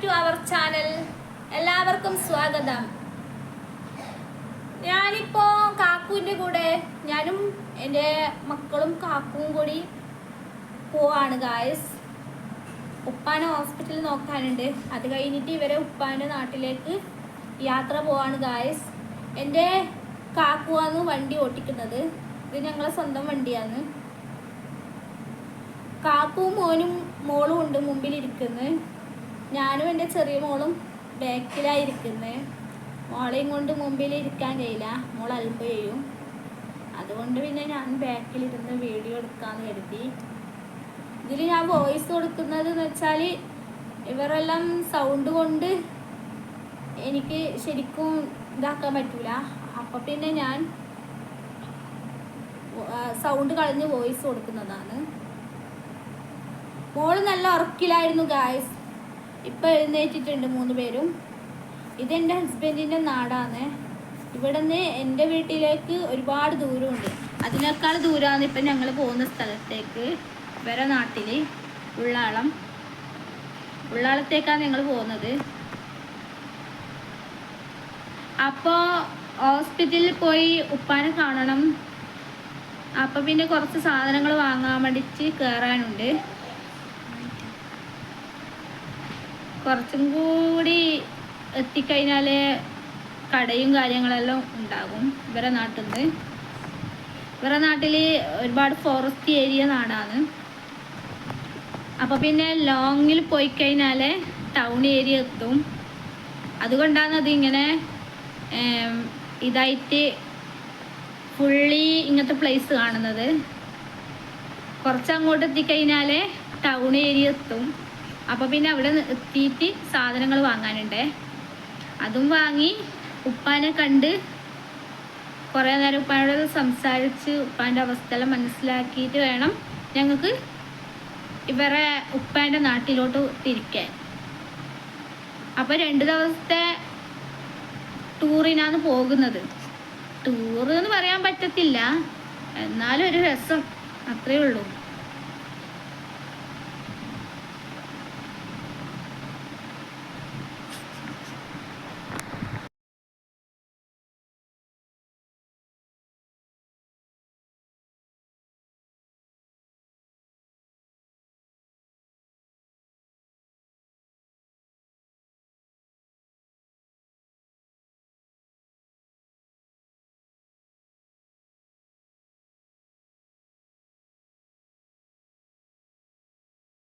To our channel. എല്ലാവർക്കും സ്വാഗതം. ഞാനിപ്പോൾ കാക്കുവിൻ്റെ കൂടെ ഞാനും എൻ്റെ മക്കളും കാക്കും കൂടി പോവാണ് ഗായ്സ്. ഉപ്പാനെ ഹോസ്പിറ്റലിൽ നോക്കാനുണ്ട്. അത് കഴിഞ്ഞിട്ട് ഇവരെ ഉപ്പാൻ്റെ നാട്ടിലേക്ക് യാത്ര പോവാണ് ഗായ്സ്. എൻ്റെ കാക്കുവാണ് വണ്ടി ഓട്ടിക്കുന്നത്. ഇത് ഞങ്ങളെ സ്വന്തം വണ്ടിയാണ്. കാക്കും മോനും മോളും ഉണ്ട് മുമ്പിലിരിക്കുന്നത്. ഞാനും എൻ്റെ ചെറിയ മോളും ബാക്കിലായിരിക്കുന്നത്. മോളെയും കൊണ്ട് മുമ്പിലിരിക്കാൻ കഴിയില്ല, മോൾ അൽബ ചെയ്യും. അതുകൊണ്ട് പിന്നെ ഞാൻ ബാക്കിലിരുന്ന് വീഡിയോ എടുക്കാമെന്ന് കരുതി. ഇതിൽ ഞാൻ വോയിസ് കൊടുക്കുന്നത് എന്ന് വെച്ചാൽ ഇവരെല്ലാം സൗണ്ട് കൊണ്ട് എനിക്ക് ശരിക്കും ഇതാക്കാൻ പറ്റൂല. അപ്പം പിന്നെ ഞാൻ സൗണ്ട് കളഞ്ഞ് വോയിസ് കൊടുക്കുന്നതാണ്. മോള് നല്ല ഉറക്കിലായിരുന്നു ഗായ്സ്. ഇപ്പം എഴുന്നേറ്റിട്ടുണ്ട് 3 പേരും. ഇതെൻ്റെ ഹസ്ബൻഡിൻ്റെ നാടാണ്. ഇവിടെ നിന്ന് എൻ്റെ വീട്ടിലേക്ക് ഒരുപാട് ദൂരമുണ്ട്. അതിനേക്കാൾ ദൂരമാണ് ഇപ്പം ഞങ്ങൾ പോകുന്ന സ്ഥലത്തേക്ക്. വേറെ നാട്ടിൽ ഉള്ളാളത്തേക്കാണ് ഞങ്ങൾ പോകുന്നത്. അപ്പോൾ ഹോസ്പിറ്റലിൽ പോയി ഉപ്പാനെ കാണണം. അപ്പം പിന്നെ കുറച്ച് സാധനങ്ങൾ വാങ്ങാൻ വേണ്ടിയിട്ട് കയറാനുണ്ട്. കുറച്ചും കൂടി എത്തിക്കഴിഞ്ഞാൽ കടയും കാര്യങ്ങളെല്ലാം ഉണ്ടാകും ഇവരെ നാട്ടിൽ നിന്ന്. ഇവരെ നാട്ടിൽ ഒരുപാട് ഫോറസ്റ്റ് ഏരിയ നാടാണ്. അപ്പോൾ പിന്നെ ലോങ്ങിൽ പോയി കഴിഞ്ഞാൽ ടൗൺ ഏരിയ എത്തും. അതുകൊണ്ടാണ് അതിങ്ങനെ ഇതായിട്ട് ഫുള്ളി ഇങ്ങനത്തെ പ്ലേസ് കാണുന്നത്. കുറച്ചങ്ങോട്ട് എത്തിക്കഴിഞ്ഞാൽ ടൗൺ ഏരിയ എത്തും. അപ്പോൾ പിന്നെ അവിടെ എത്തിയിട്ട് സാധനങ്ങൾ വാങ്ങാനുണ്ട്. അതും വാങ്ങി ഉപ്പാനെ കണ്ട് കുറേ നേരം ഉപ്പാനോട് സംസാരിച്ച് ഉപ്പാൻ്റെ അവസ്ഥയെല്ലാം മനസ്സിലാക്കിയിട്ട് വേണം ഞങ്ങൾക്ക് ഇവരെ ഉപ്പാൻ്റെ നാട്ടിലോട്ട് തിരിക്കാൻ. അപ്പോൾ 2 ദിവസത്തെ ടൂറിനാണ് പോകുന്നത്. ടൂർ എന്ന് പറയാൻ പറ്റത്തില്ല, എന്നാലും ഒരു രസം, അത്രയേ ഉള്ളൂ.